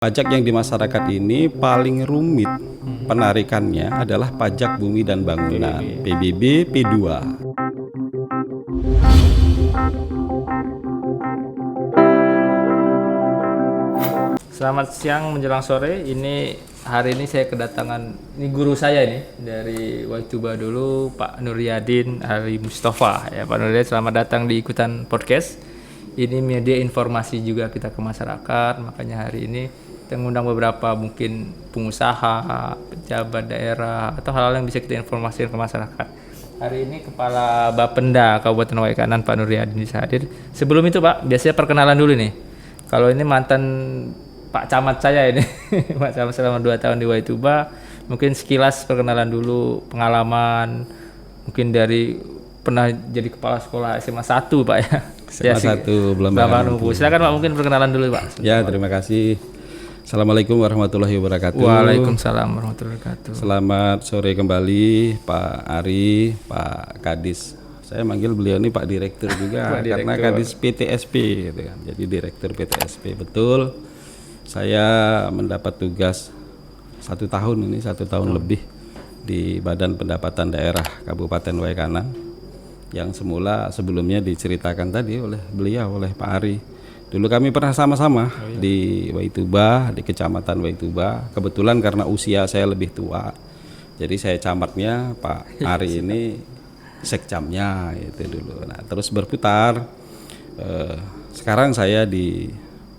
Pajak yang di masyarakat ini paling rumit penarikannya adalah pajak bumi dan bangunan PBB P2. Selamat siang menjelang sore. Hari ini saya kedatangan guru saya ini dari Waituba dulu, Pak Nuryadin Ali Mustafa. Ya, Pak Nuryadin, selamat datang di ikutan podcast. Ini media informasi juga kita ke masyarakat. Makanya hari ini kita mengundang beberapa mungkin pengusaha, pejabat daerah atau hal-hal yang bisa kita informasikan ke masyarakat. Hari ini Kepala Bapenda Kabupaten Waikanan Pak Nuryadin bisa hadir. Sebelum itu Pak, biasanya perkenalan dulu nih. Kalau ini mantan Pak Camat saya ini, Pak Camat selama 2 tahun di Waituba, mungkin sekilas perkenalan dulu, pengalaman, mungkin dari pernah jadi kepala sekolah SMA 1 Pak ya. SMA 1 belum nunggu. Silakan Pak, mungkin perkenalan dulu Pak. Ya, terima kasih. Assalamualaikum warahmatullahi wabarakatuh. Waalaikumsalam warahmatullahi wabarakatuh. Selamat sore kembali Pak Ari, Pak Kadis. Saya manggil beliau ini Pak Direktur juga Pak Direktur. karena Kadis PTSP gitu kan. Jadi Direktur PTSP betul. Saya mendapat tugas 1 tahun lebih di Badan Pendapatan Daerah Kabupaten Waikanan yang sebelumnya diceritakan tadi oleh beliau, oleh Pak Ari. Dulu kami pernah sama-sama di Waituba, di Kecamatan Waituba. Kebetulan karena usia saya lebih tua, jadi saya camatnya, Pak Ari ini sekcamnya itu dulu. Nah, terus berputar. Sekarang saya di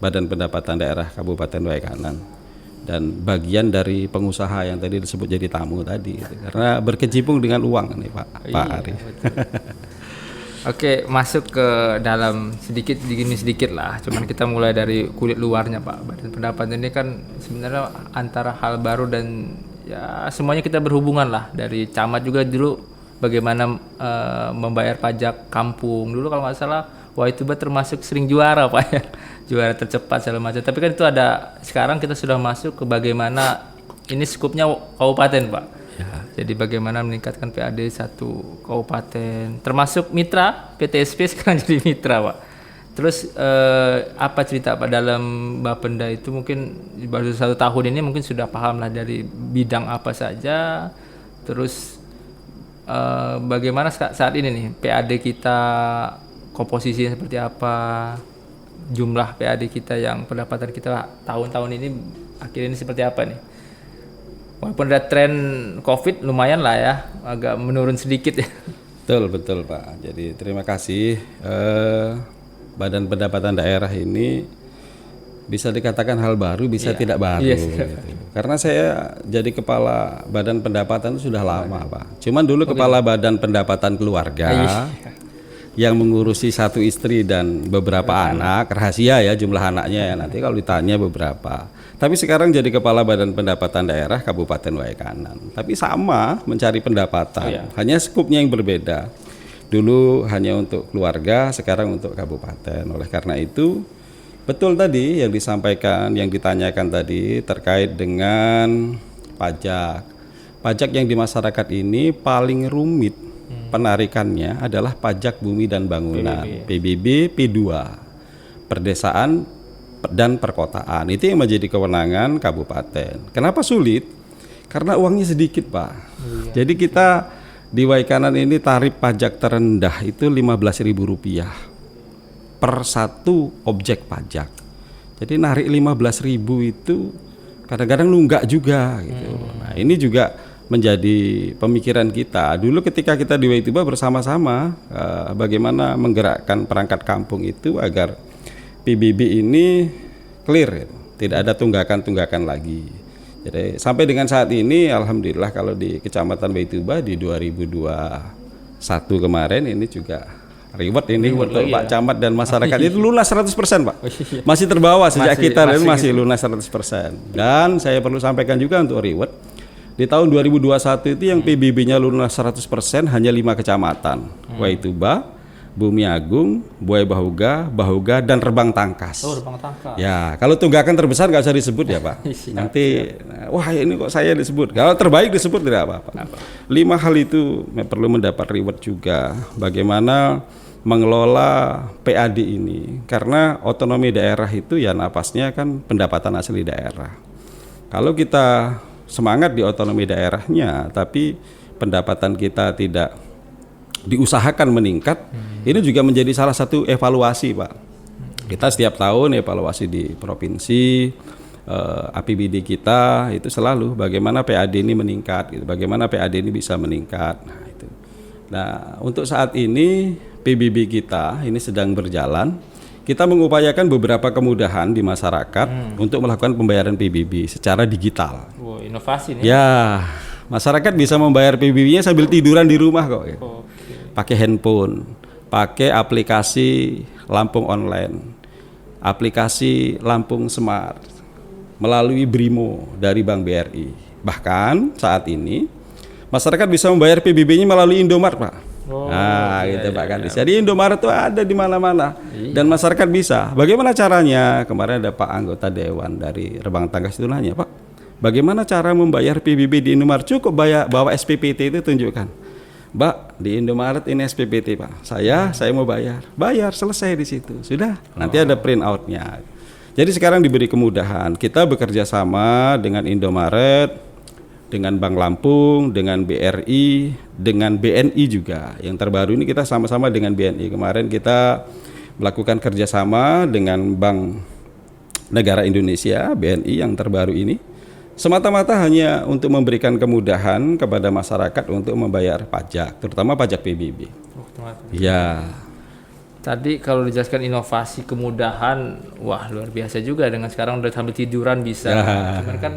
Badan Pendapatan Daerah Kabupaten Waikanan dan bagian dari pengusaha yang tadi disebut jadi tamu tadi gitu. Karena berkecimpung dengan uang nih Pak Ari. Oke, masuk ke dalam sedikit lah. Cuman kita mulai dari kulit luarnya Pak. Badan Pendapatan ini kan sebenarnya antara hal baru dan ya semuanya kita berhubungan lah. Dari camat juga dulu bagaimana membayar pajak kampung. Dulu kalau nggak salah Waituba termasuk sering juara Pak ya, juara tercepat segala macam. Tapi kan itu ada, sekarang kita sudah masuk ke bagaimana ini skupnya kabupaten Pak. Ya. Jadi bagaimana meningkatkan PAD satu kabupaten, termasuk mitra PTSP sekarang jadi mitra Pak. Terus apa cerita Pak dalam Bapenda itu, mungkin baru 1 tahun ini mungkin sudah paham lah dari bidang apa saja. Terus bagaimana saat ini nih PAD kita, komposisinya seperti apa, jumlah PAD kita yang pendapatan kita tahun-tahun ini akhir ini seperti apa nih? Walaupun ada tren COVID lumayan lah ya, agak menurun sedikit ya. Betul Pak. Jadi terima kasih. Badan Pendapatan Daerah ini bisa dikatakan hal baru, bisa tidak baru. Gitu. Karena saya jadi kepala Badan Pendapatan itu sudah lama Pak. Cuman dulu kepala Badan Pendapatan Keluarga. Yang mengurusi 1 istri dan beberapa anak, rahasia ya jumlah anaknya ya, nanti kalau ditanya beberapa. Tapi sekarang jadi kepala Badan Pendapatan Daerah Kabupaten Waikanan. Tapi sama mencari pendapatan, hanya skupnya yang berbeda. Dulu hanya untuk keluarga, sekarang untuk kabupaten. Oleh karena itu, betul tadi yang disampaikan, yang ditanyakan tadi terkait dengan pajak. Pajak yang di masyarakat ini paling rumit penarikannya adalah pajak bumi dan bangunan PBB P2, perdesaan dan perkotaan. Itu yang menjadi kewenangan kabupaten. Kenapa sulit? Karena uangnya sedikit Pak. Jadi kita di Waikanan ini tarif pajak terendah itu Rp15.000 per 1 objek pajak. Jadi narik 15.000 itu kadang-kadang nunggak juga gitu. Nah, ini juga menjadi pemikiran kita. Dulu ketika kita di Waituba bersama-sama bagaimana menggerakkan perangkat kampung itu agar PBB ini clear, tidak ada tunggakan-tunggakan lagi. Jadi sampai dengan saat ini alhamdulillah kalau di Kecamatan Waituba di 2021 kemarin ini juga reward ini untuk Pak Camat dan masyarakat itu lunas 100% Pak. Masih terbawa sejak kita masih lunas 100%. Dan saya perlu sampaikan juga untuk reward. Di tahun 2021 itu yang PBB-nya lunas 100% hanya 5 kecamatan. Waituba, Bumi Agung, Buaya Bahuga, dan Rebang Tangkas. Oh, Rebang Tangkas. Ya, kalau tunggakan terbesar nggak usah disebut ya Pak. Nanti, wah ini kok saya disebut. Kalau terbaik disebut tidak apa-apa. 5 hal itu perlu mendapat reward juga. Bagaimana mengelola PAD ini, karena otonomi daerah itu ya napasnya kan pendapatan asli daerah. Kalau kita semangat di otonomi daerahnya, tapi pendapatan kita tidak diusahakan meningkat, ini juga menjadi salah satu evaluasi, Pak. Kita setiap tahun evaluasi di provinsi, APBD kita itu selalu bagaimana PAD ini meningkat, gitu. Bagaimana PAD ini bisa meningkat. Nah, itu. Nah, untuk saat ini PBB kita ini sedang berjalan. Kita mengupayakan beberapa kemudahan di masyarakat untuk melakukan pembayaran PBB secara digital. Wow, inovasi nih. Ya, masyarakat bisa membayar PBB-nya sambil tiduran di rumah kok. Gitu. Pakai handphone, pakai aplikasi Lampung Online, aplikasi Lampung Smart, melalui Brimo dari Bank BRI. Bahkan saat ini masyarakat bisa membayar PBB-nya melalui Indomaret, Pak. Gitu Pak Kadis. Jadi Indomaret itu ada di mana-mana dan masyarakat bisa. Bagaimana caranya? Kemarin ada Pak anggota Dewan dari Rembang Tanggas itu nanya, Pak, bagaimana cara membayar PBB di Indomaret? Cukup bawa SPPT itu tunjukkan. Mbak, di Indomaret ini SPPT, Pak. Saya mau bayar selesai di situ. Sudah. Nanti ada print out-nya. Jadi sekarang diberi kemudahan. Kita bekerja sama dengan Indomaret, dengan Bank Lampung, dengan BRI, dengan BNI juga. Yang terbaru ini kita sama-sama dengan BNI. Kemarin kita melakukan kerjasama dengan Bank Negara Indonesia, BNI yang terbaru ini. Semata-mata hanya untuk memberikan kemudahan kepada masyarakat untuk membayar pajak, terutama pajak PBB. Ya. Tadi kalau dijelaskan inovasi kemudahan, wah luar biasa juga dengan sekarang udah sambil tiduran bisa. Cuman kan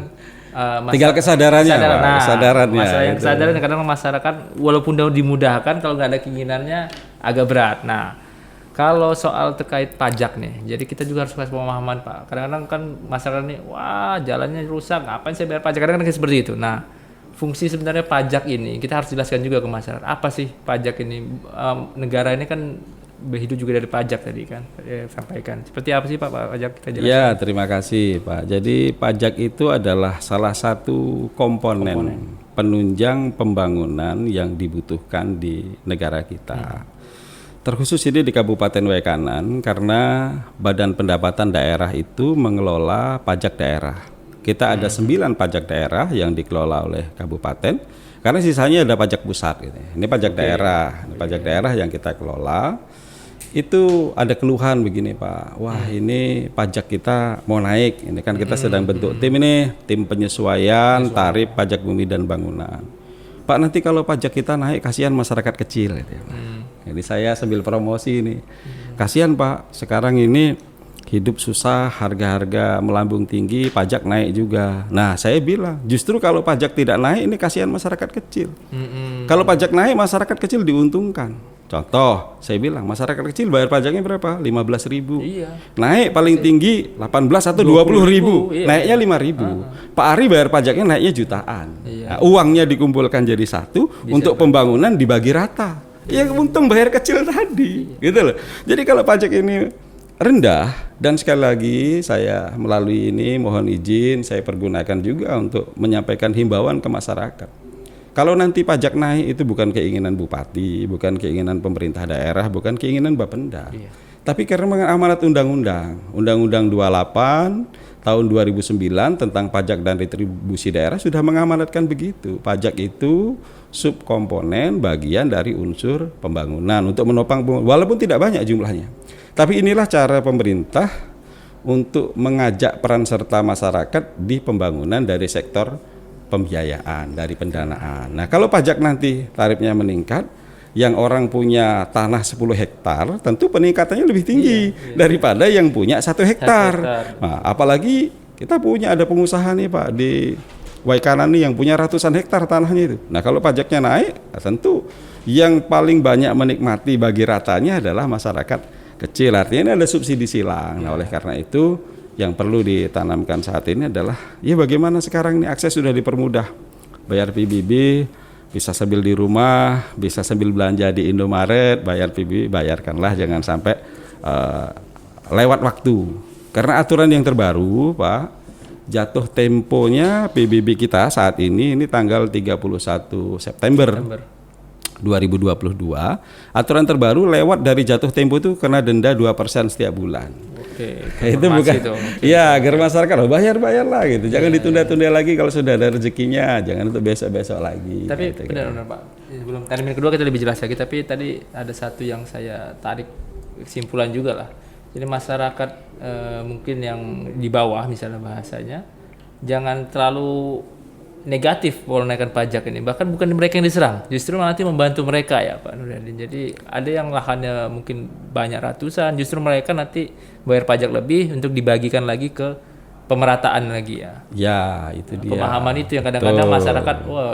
tinggal kesadarannya, kesadarannya. Masalah yang kesadaran kadang masyarakat walaupun udah dimudahkan kalau nggak ada keinginannya agak berat. Nah, kalau soal terkait pajak nih, jadi kita juga harus kasih pemahaman, Pak. Kadang-kadang kan masyarakat nih, wah jalannya rusak, ngapain saya bayar pajak? Kadang-kadang seperti itu. Nah, fungsi sebenarnya pajak ini kita harus jelaskan juga ke masyarakat. Apa sih pajak ini? Negara ini kan berhidup juga dari pajak tadi kan, sampaikan. Seperti apa sih Pak pajak kita jelaskan? Ya, terima kasih Pak. Jadi pajak itu adalah salah satu komponen penunjang pembangunan yang dibutuhkan di negara kita. Terkhusus ini di Kabupaten Waikanan karena Badan Pendapatan Daerah itu mengelola pajak daerah. Kita ada 9 pajak daerah yang dikelola oleh kabupaten, karena sisanya ada pajak pusat. Gitu. Ini pajak daerah, ini pajak daerah yang kita kelola. Itu ada keluhan begini Pak, wah ini pajak kita mau naik, ini kan kita sedang bentuk tim ini, tim penyesuaian tarif pajak bumi dan bangunan. Pak, nanti kalau pajak kita naik kasihan masyarakat kecil gitu ya. Jadi saya sambil promosi ini, kasihan Pak, sekarang ini hidup susah, harga-harga melambung tinggi, pajak naik juga. Nah saya bilang justru kalau pajak tidak naik ini kasihan masyarakat kecil. Kalau pajak naik masyarakat kecil diuntungkan. Contoh, saya bilang masyarakat kecil bayar pajaknya berapa? 15.000. Iya. Naik paling tinggi 18 atau 20.000. Iya. Naiknya 5.000. Pak Ari bayar pajaknya naiknya jutaan. Iya. Nah, uangnya dikumpulkan jadi satu, bisa untuk pembangunan dibagi rata. Ya untung bayar kecil tadi, gitu loh. Jadi kalau pajak ini rendah, dan sekali lagi saya melalui ini mohon izin saya pergunakan juga untuk menyampaikan himbauan ke masyarakat. Kalau nanti pajak naik itu bukan keinginan bupati, bukan keinginan pemerintah daerah, bukan keinginan Bapenda. Iya. Tapi karena amanat Undang-Undang 28 tahun 2009 tentang pajak dan retribusi daerah sudah mengamanatkan begitu. Pajak itu subkomponen bagian dari unsur pembangunan untuk menopang, walaupun tidak banyak jumlahnya. Tapi inilah cara pemerintah untuk mengajak peran serta masyarakat di pembangunan dari sektor pembiayaan, dari pendanaan. Nah, kalau pajak nanti tarifnya meningkat, yang orang punya tanah 10 hektar, tentu peningkatannya lebih tinggi daripada yang punya 1 hektar. Nah, apalagi kita ada pengusaha nih Pak di Waikanan nih yang punya ratusan hektar tanahnya itu. Nah, kalau pajaknya naik, tentu yang paling banyak menikmati bagi ratanya adalah masyarakat kecil. Artinya ini ada subsidi silang. Nah, oleh karena itu yang perlu ditanamkan saat ini adalah ya bagaimana sekarang ini akses sudah dipermudah. Bayar PBB bisa sambil di rumah, bisa sambil belanja di Indomaret, bayar PBB, bayarkanlah, jangan sampai lewat waktu. Karena aturan yang terbaru, Pak, jatuh temponya PBB kita saat ini tanggal 31 September. 2022. Aturan terbaru lewat dari jatuh tempo itu kena denda 2% setiap bulan. Oke, Itu bukan. Iya, agar masyarakat bayar lah gitu. Jangan ditunda-tunda lagi kalau sudah ada rezekinya, jangan untuk besok-besok lagi. Tapi gitu, benar Pak. Sebelum termin kedua kita lebih jelas lagi, tapi tadi ada satu yang saya tarik kesimpulan juga lah. Jadi masyarakat mungkin yang di bawah misalnya bahasanya jangan terlalu negatif kalau naikkan pajak ini, bahkan bukan mereka yang diserang, justru nanti membantu mereka ya Pak Nuryadin. Jadi ada yang lahannya mungkin banyak ratusan, justru mereka nanti bayar pajak lebih untuk dibagikan lagi ke pemerataan lagi ya. Ya, itu dia. Pemahaman itu yang kadang-kadang masyarakat, wah.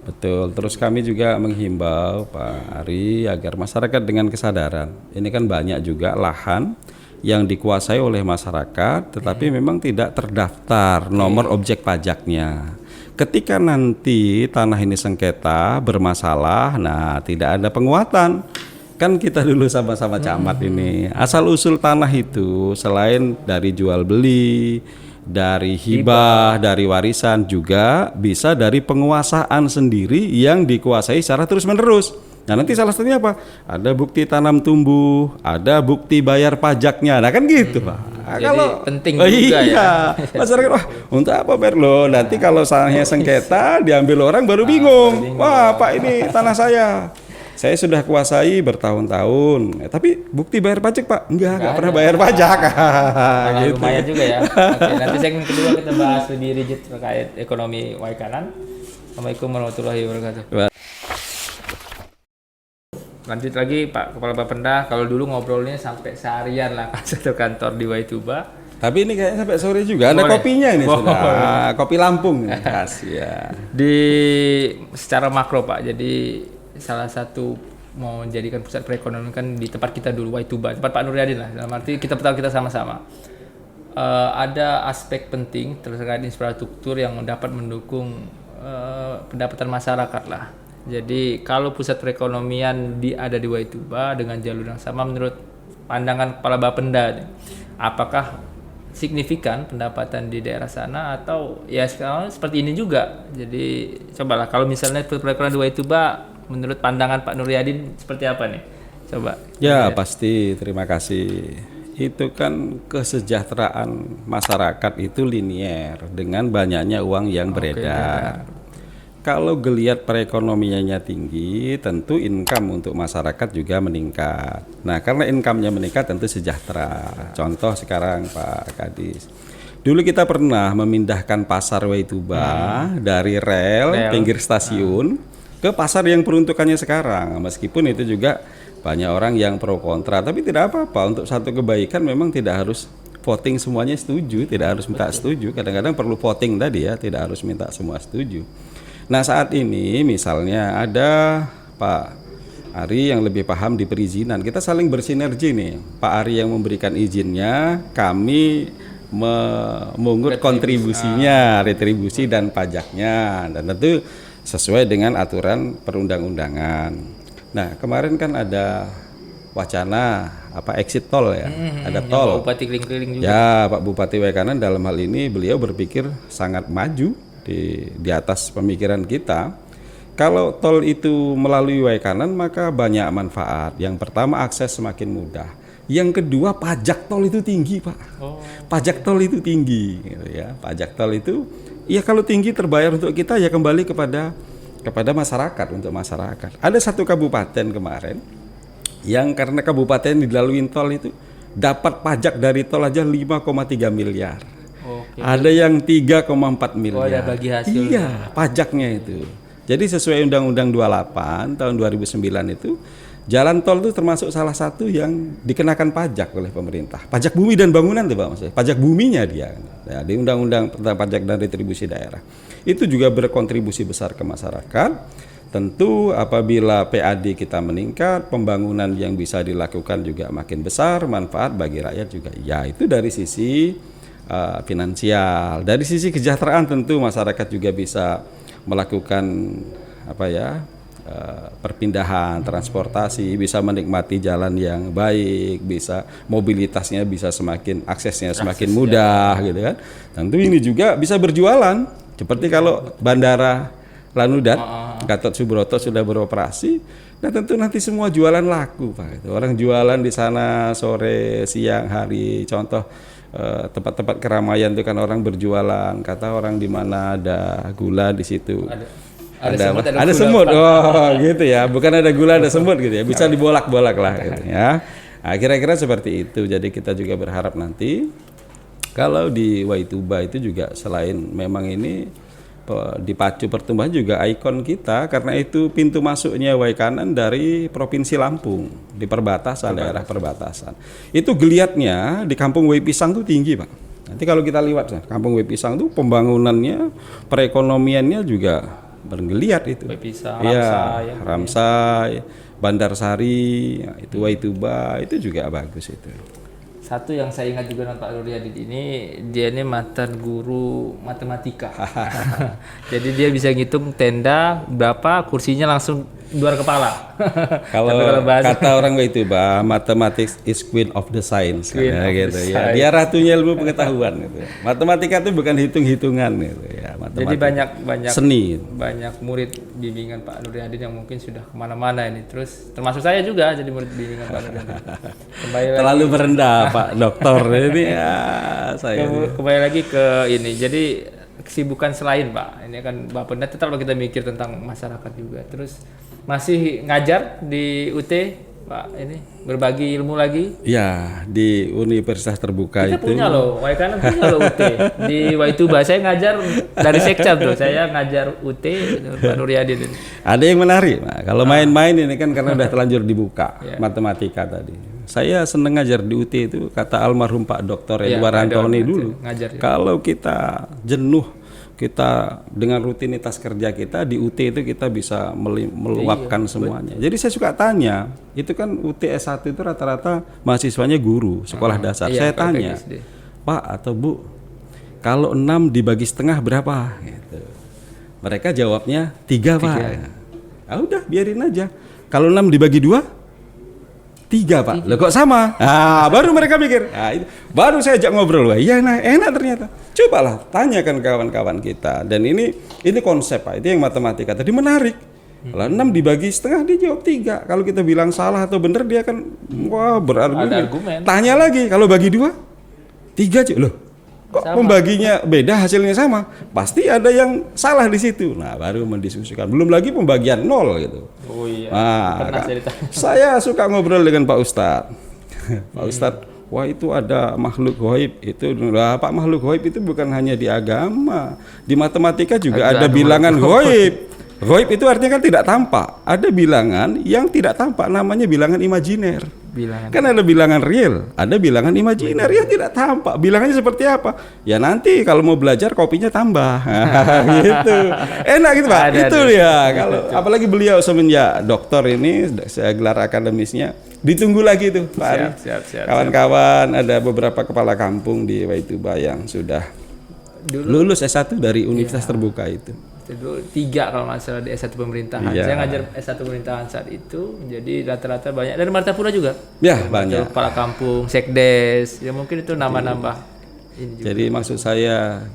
Betul. Terus kami juga menghimbau Pak Ari agar masyarakat dengan kesadaran, ini kan banyak juga lahan yang dikuasai oleh masyarakat, tetapi memang tidak terdaftar nomor objek pajaknya. Ketika nanti tanah ini sengketa bermasalah, nah tidak ada penguatan. Kan kita dulu sama-sama camat ini. Asal usul tanah itu selain dari jual beli, dari hibah, dari warisan juga bisa dari penguasaan sendiri yang dikuasai secara terus-menerus. Nah nanti salah satunya apa? Ada bukti tanam tumbuh, ada bukti bayar pajaknya. Nah kan gitu Pak. Nah, jadi kalau penting juga ya. Masyarakat wah untuk apa bayar lo? Nanti kalau salahnya sengketa diambil orang baru bingung. Wah Pak ini tanah saya sudah kuasai bertahun-tahun. Tapi bukti bayar pajak Pak? Enggak pernah bayar pajak. Gitu. Lumayan juga ya. Oke, nanti segmen kedua kita bahas lebih rigid terkait ekonomi Waikanan. Assalamualaikum warahmatullahi wabarakatuh. Lanjut lagi Pak Kepala Bapenda, kalau dulu ngobrolnya sampai seharian lah satu kantor di Waituba. Tapi ini kayaknya sampai sore juga. Ada kopinya ini sudah. Kopi Lampung khas ya. Secara makro Pak, jadi salah satu mau menjadikan pusat perekonomian kan di tempat kita dulu Waituba, tempat Pak Nuryadin lah. Dalam arti kita sama-sama. Ada aspek penting terkait infrastruktur yang dapat mendukung pendapatan masyarakat lah. Jadi kalau pusat perekonomian ada di Waituba dengan jalur yang sama, menurut pandangan Kepala Bapenda, apakah signifikan pendapatan di daerah sana atau ya sekarang seperti ini juga? Jadi cobalah kalau misalnya pusat perekonomian di Waituba, menurut pandangan Pak Nuryadin seperti apa nih? Coba. Ya pasti, terima kasih. Itu kan kesejahteraan masyarakat itu linier dengan banyaknya uang yang beredar. Kalau geliat perekonomiannya tinggi, tentu income untuk masyarakat juga meningkat. Nah, karena income-nya meningkat tentu sejahtera. Contoh sekarang Pak Kadis. Dulu kita pernah memindahkan pasar Waituba dari rel pinggir stasiun ke pasar yang peruntukannya sekarang. Meskipun itu juga banyak orang yang pro kontra, tapi tidak apa-apa. Untuk satu kebaikan memang tidak harus voting semuanya setuju, tidak harus minta setuju. Kadang-kadang perlu voting tadi ya, tidak harus minta semua setuju. Nah saat ini misalnya ada Pak Ari yang lebih paham di perizinan, kita saling bersinergi nih. Pak Ari yang memberikan izinnya, kami memungut kontribusinya, retribusi dan pajaknya, dan tentu sesuai dengan aturan perundang-undangan. Nah kemarin kan ada wacana exit tol ya, ada tol. Pak Bupati keliling-keliling juga. Ya Pak Bupati Waikanan dalam hal ini beliau berpikir sangat maju di atas pemikiran kita. Kalau tol itu melalui Waikanan maka banyak manfaat. Yang pertama akses semakin mudah. Yang kedua pajak tol itu tinggi Pak. Pajak tol itu tinggi gitu ya. Pajak tol itu ya kalau tinggi terbayar untuk kita ya kembali kepada masyarakat, untuk masyarakat. Ada satu kabupaten kemarin yang karena kabupaten dilalui tol itu dapat pajak dari tol aja 5,3 miliar. Ada yang 3,4 miliar. Ada bagi hasil. Iya, pajaknya itu. Jadi sesuai Undang-Undang 28 tahun 2009 itu, jalan tol itu termasuk salah satu yang dikenakan pajak oleh pemerintah. Pajak bumi dan bangunan tuh Pak maksudnya. Pajak buminya dia. Ya, di Undang-Undang tentang pajak dan retribusi daerah. Itu juga berkontribusi besar ke masyarakat. Tentu apabila PAD kita meningkat, pembangunan yang bisa dilakukan juga makin besar, manfaat bagi rakyat juga. Ya, itu dari sisi finansial. Dari sisi kesejahteraan tentu masyarakat juga bisa melakukan perpindahan transportasi, bisa menikmati jalan yang baik, bisa mobilitasnya bisa aksesnya semakin mudah gitu kan. Tentu ini juga bisa berjualan seperti kalau Bandara Lanudat Gatot Subroto sudah beroperasi. Nah tentu nanti semua jualan laku Pak. Orang jualan di sana sore, siang, hari. Contoh tempat-tempat keramaian itu kan orang berjualan. Kata orang di mana ada gula di situ. Ada semut. Oh gitu ya. Bukan ada gula ada semut gitu ya. Bisa dibolak-bolak lah gitu ya. Nah, kira-kira seperti itu. Jadi kita juga berharap nanti kalau di Waituba itu juga selain memang ini dipacu pertumbuhan juga ikon kita karena itu pintu masuknya Waikanan dari Provinsi Lampung di perbatasan daerah perbatasan. Itu geliatnya di Kampung Wai Pisang tuh tinggi Pak. Nanti kalau kita lewat Kampung Wai Pisang tuh pembangunannya, perekonomiannya juga bergeliat itu. Wai Pisang, ya, Ramsay, Bandar Sari, ya, itu Waituba itu juga bagus itu. Satu yang saya ingat juga dengan Pak Nuryadin ini, dia ini mantan guru matematika. Jadi dia bisa ngitung tenda berapa, kursinya langsung luar kepala. Kalau kata orang itu, mathematics is queen of the science, gitu ya. Dia ratunya ilmu pengetahuan gitu. Matematika itu bukan hitung-hitungan gitu ya. Jadi banyak seni. Banyak murid bimbingan Pak Nuryadin yang mungkin sudah kemana-mana ini. Terus termasuk saya juga jadi murid bimbingan Pak Nuryadin. Terlalu merendah Pak Doktor ini ya. Kembali lagi ke ini. Jadi kesibukan selain Pak, ini kan Bapak Pendat tetap kita mikir tentang masyarakat juga. Terus masih ngajar di UT Pak, ini berbagi ilmu lagi? Ya, di Universitas Terbuka kita itu. Punya loh, Waikanan punya loh UT. Di Waituba saya ngajar dari Sekcap tuh, saya ngajar UT Pak Nuryadin. Ada yang menarik, Pak. Kalau main-main ini kan karena udah terlanjur dibuka matematika tadi. Saya seneng ngajar di UT itu, kata almarhum Pak Dr. Edward Antoni dulu. Ngajar, kalau kita jenuh, kita dengan rutinitas kerja kita di UT itu kita bisa meluapkan semuanya. Jadi saya suka tanya, itu kan UT S1 itu rata-rata mahasiswanya guru sekolah dasar. Saya tanya, Pak atau Bu, kalau 6 dibagi setengah berapa? Gitu. Mereka jawabnya 3 Pak. Ah udah biarin aja. Kalau 6 dibagi 2? 3 Pak. Loh kok sama? Ah, baru mereka mikir. Nah, itu. Baru saya ajak ngobrol. Wah, iya nah, enak ternyata. Cobalah tanyakan kawan-kawan kita. Dan ini konsep Pak. Itu yang matematika tadi menarik. Kalau 6 dibagi setengah dia jawab 3. Kalau kita bilang salah atau benar dia akan wah berargumen. Tanya lagi kalau bagi 2? 3 aja. Loh, kok sama. Pembaginya beda hasilnya sama? Pasti ada yang salah di situ. Nah, baru mendiskusikan. Belum lagi pembagian 0 gitu. Oh iya. Nah, saya suka ngobrol dengan Pak Ustadz. Pak Ustadz, wah itu ada makhluk ghaib itu. Lah, Pak makhluk ghaib itu bukan hanya di agama, di matematika juga ada bilangan ghaib. Ghaib itu artinya kan tidak tampak. Ada bilangan yang tidak tampak, namanya bilangan imajiner. Kan ada bilangan real, ada bilangan imajiner yang tidak tampak. Bilangannya seperti apa? Ya nanti kalau mau belajar kopinya tambah. Gitu. Enak gitu Pak. Itu ya. Kalau apalagi beliau semenjak doktor ini gelar akademisnya ditunggu lagi tuh Pak Ari. Kawan-kawan ada beberapa kepala kampung di Waituba yang sudah lulus S1 dari Universitas Terbuka itu. Dulu 3 kalau nggak salah di S1 pemerintahan. Saya ngajar S1 pemerintahan saat itu, jadi rata-rata banyak dari Martapura juga. Ya banyak. Kepala kampung, sekdes, ya mungkin itu nama-nambah. Jadi maksud saya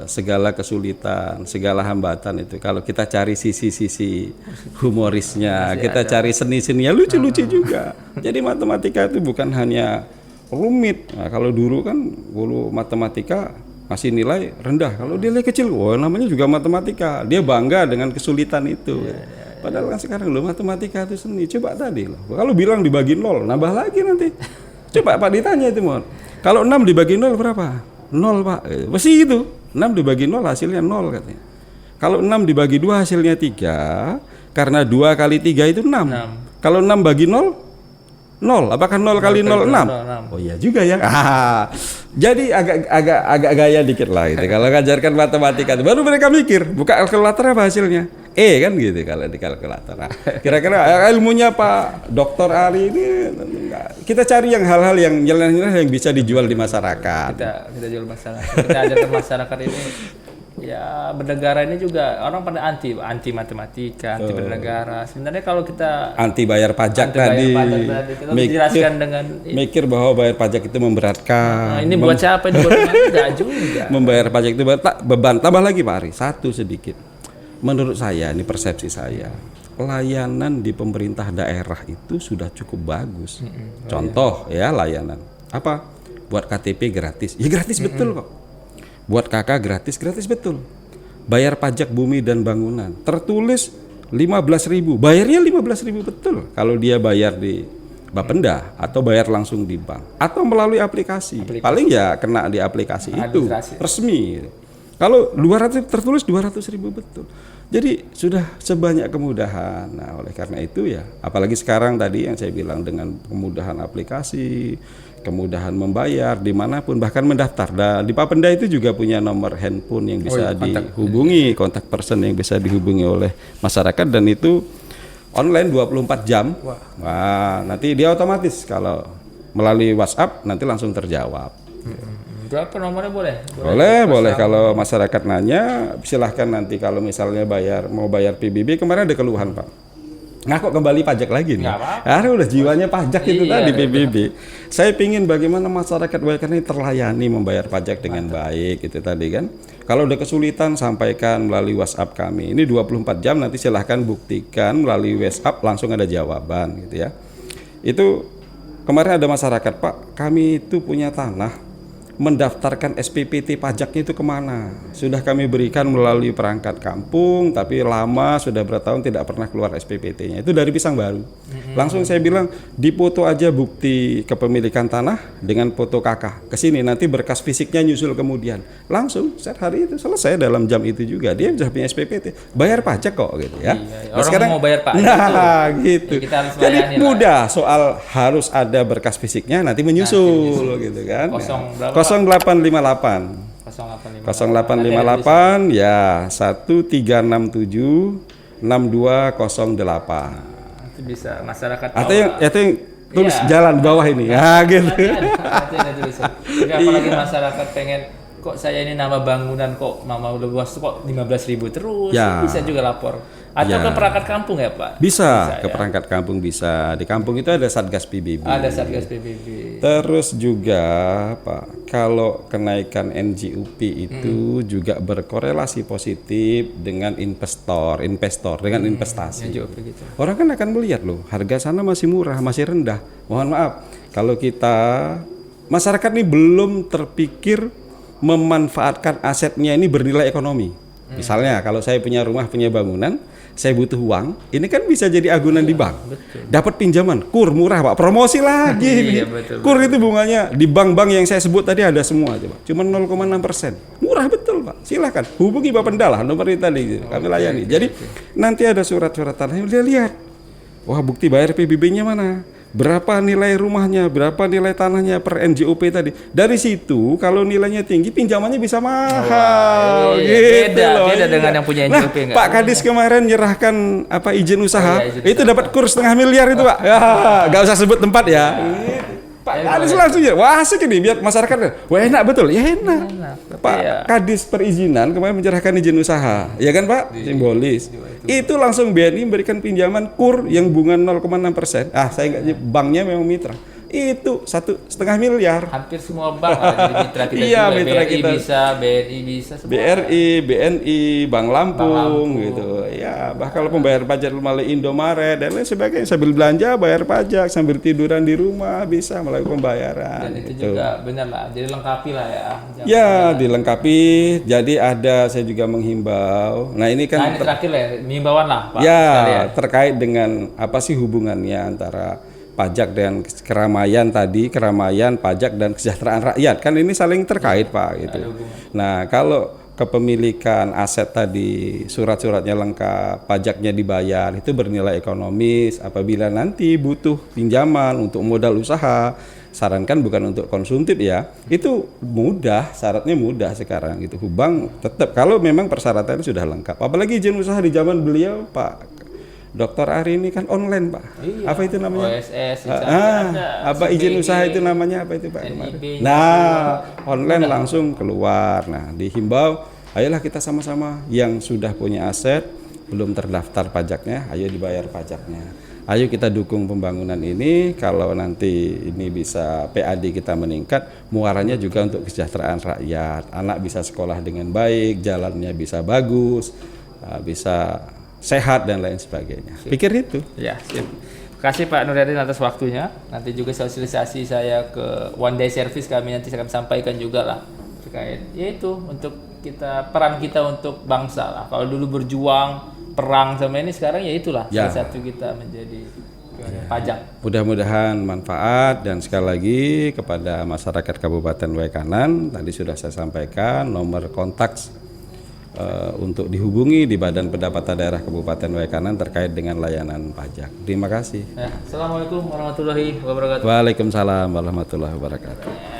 segala kesulitan, segala hambatan itu kalau kita cari sisi-sisi humorisnya, kita cari seni-seninya lucu-lucu juga. Jadi matematika itu bukan hanya rumit. Nah, kalau dulu kan matematika masih nilai rendah. Kalau nilai kecil, wah namanya juga matematika. Dia bangga dengan kesulitan itu. Padahal kan sekarang loh matematika itu seni. Coba tadi loh. Kalau bilang dibagi 0, nambah lagi nanti. Coba Pak ditanya itu Mon. Kalau 6 dibagi 0 berapa? 0 Pak. Pasti gitu. 6 dibagi 0 hasilnya 0 katanya. Kalau 6 dibagi 2 hasilnya 3, karena 2 kali 3 itu 6. Kalau 6 bagi 0 0, apakah 0 kali 0 6? Oh iya juga ya. Jadi agak gaya dikit lah itu. Kalau ngajarkan matematika itu baru mereka mikir, buka kalkulator apa hasilnya? Kan gitu kalau di kalkulator. Nah, kira-kira ilmunya Pak Dr. Ari ini kita cari yang hal-hal yang yang bisa dijual di masyarakat. Kita jual masyarakat. Kita ajarkan masyarakat ini ya bernegara ini juga orang pada anti matematika, anti bernegara. Sebenarnya kalau kita anti bayar pajak tadi, kita dijelaskan dengan mikir bahwa bayar pajak itu memberatkan. Nah, ini buat siapa? Ini buat enggak juga. Membayar pajak itu beban. Tambah lagi Pak Ari, satu sedikit. menurut saya, ini persepsi saya, pelayanan di pemerintah daerah itu sudah cukup bagus. Contoh ya, layanan apa? Buat KTP gratis, ya gratis betul kok. Buat KK gratis betul. Bayar pajak bumi dan bangunan tertulis 15.000, bayarnya 15.000 betul. Kalau dia bayar di Bapenda atau bayar langsung di bank atau melalui aplikasi. Paling ya kena di aplikasi itu resmi. Kalau 200 tertulis 200.000 betul. Jadi sudah sebanyak kemudahan. Nah, oleh karena itu ya, apalagi sekarang tadi yang saya bilang dengan kemudahan aplikasi, kemudahan membayar dimanapun, bahkan mendaftar. Nah, di Bapenda itu juga punya nomor handphone yang bisa dihubungi, kontak person yang bisa dihubungi oleh masyarakat, dan itu online 24 jam. Wah, nanti dia otomatis kalau melalui WhatsApp nanti langsung terjawab. Berapa nomornya boleh? Boleh. Kalau masyarakat nanya, silahkan nanti kalau misalnya mau bayar PBB, kemarin ada keluhan Pak. Kok kembali pajak lagi nih? Udah jiwanya pajak itu tadi PBB. Saya pingin bagaimana masyarakat WKN ini terlayani membayar pajak dengan baik itu tadi kan. Kalau udah kesulitan sampaikan melalui WhatsApp kami. Ini 24 jam, nanti silahkan buktikan melalui WhatsApp langsung ada jawaban gitu ya. Itu kemarin ada masyarakat, Pak, kami itu punya tanah, mendaftarkan SPPT pajaknya itu kemana? Sudah kami berikan melalui perangkat kampung, tapi lama, sudah bertahun tidak pernah keluar SPPT-nya. Itu dari Pisang Baru. Langsung saya bilang, dipoto aja bukti kepemilikan tanah dengan foto KK. Kesini nanti berkas fisiknya nyusul kemudian. Langsung set hari itu selesai dalam jam itu juga. Dia sudah punya SPPT, bayar pajak kok gitu ya. Orang sekarang mau bayar pajak. Nah, gitu. Jadi mudah soal harus ada berkas fisiknya nanti menyusul gitu kan. 0858 ya 1367 6208. Itu bisa masyarakat atau yang tulis jalan bawah ini ya gitu. Jadi apalagi masyarakat pengen, kok saya ini nama bangunan kok mama udah luas kok 15.000 terus, bisa juga lapor. Atau ke perangkat kampung ya Pak? Bisa ke perangkat kampung bisa. Di kampung itu ada Satgas PBB. Ada Satgas PBB. Terus juga Pak, kalau kenaikan NJUP itu juga berkorelasi positif dengan investor dengan investasi. Gitu. Orang kan akan melihat loh, harga sana masih murah, masih rendah. Mohon maaf, kalau masyarakat ini belum terpikir memanfaatkan asetnya ini bernilai ekonomi. Misalnya kalau saya punya rumah, punya bangunan, saya butuh uang, ini kan bisa jadi agunan di bank. Dapat pinjaman, KUR murah Pak, promosi lagi. KUR itu bunganya di bank-bank yang saya sebut tadi ada semua aja Pak, cuma 0,6%. Murah betul Pak, silahkan hubungi Bapenda lah, nomor itu tadi kami layani. Jadi nanti ada surat-surat tanahnya, dia lihat, wah bukti bayar PBB-nya mana, berapa nilai rumahnya, berapa nilai tanahnya per NJOP tadi. Dari situ kalau nilainya tinggi, pinjamannya bisa mahal. Beda dengan yang punya NJOP. Pak Kadis kemarin nyerahkan izin usaha, itu dapat kurs setengah miliar itu Pak. Gak usah sebut tempat ya. Pak Kadis langsung ya, wah asik ini, biar masyarakat, wah enak betul, ya enak. Pak Kadis perizinan kemarin menyerahkan izin usaha, ya kan Pak, simbolis. Itu langsung BNI memberikan pinjaman KUR yang bunga 0,6%. Saya nggak, banknya memang mitra. Itu 1,5 miliar. Hampir semua bank ada di mitra kita. Iya, mitra BRI kita bisa, BNI bisa, semua. BRI, BNI, Bank Lampung gitu. Ya, bahkan kalau pembayar pajak melalui Indomaret dan lain sebagainya, sambil belanja bayar pajak, sambil tiduran di rumah bisa melalui pembayaran. Dan itu juga benar lah, jadi lengkapi lah ya. Ya, dilengkapi. Jadi saya juga menghimbau. Nah, ini kan ini terakhir lah, himbauan lah Pak. Ya, terkait dengan apa sih hubungannya antara pajak dan keramaian pajak dan kesejahteraan rakyat, kan ini saling terkait Pak gitu. Nah, kalau kepemilikan aset tadi surat-suratnya lengkap, pajaknya dibayar, itu bernilai ekonomis. Apabila nanti butuh pinjaman untuk modal usaha, sarankan bukan untuk konsumtif ya, itu mudah, syaratnya mudah sekarang gitu. Bank tetap kalau memang persyaratannya sudah lengkap. Apalagi izin usaha di zaman beliau Pak Dr. Ari ini kan online Pak. Iya, apa itu namanya? OSS. Apa izin usaha itu namanya apa itu Pak? Nah, online langsung keluar. Nah, dihimbau, ayolah kita sama-sama yang sudah punya aset belum terdaftar pajaknya, ayo dibayar pajaknya. Ayo kita dukung pembangunan ini. Kalau nanti ini bisa PAD kita meningkat, muaranya juga untuk kesejahteraan rakyat. Anak bisa sekolah dengan baik, jalannya bisa bagus. bisa sehat dan lain sebagainya. Pikir itu. Ya, sip. Terima kasih Pak Nuryadin atas waktunya. Nanti juga sosialisasi saya ke One Day Service kami nanti akan sampaikan juga lah terkait yaitu untuk peran kita untuk bangsa lah. Kalau dulu berjuang perang sama ini, sekarang ya itulah salah satu kita menjadi pajak. Mudah-mudahan manfaat, dan sekali lagi kepada masyarakat Kabupaten Waikanan tadi sudah saya sampaikan nomor kontak untuk dihubungi di Badan Pendapatan Daerah Kabupaten Waikanan terkait dengan layanan pajak. Terima kasih. Assalamualaikum warahmatullahi wabarakatuh. Waalaikumsalam warahmatullahi wabarakatuh.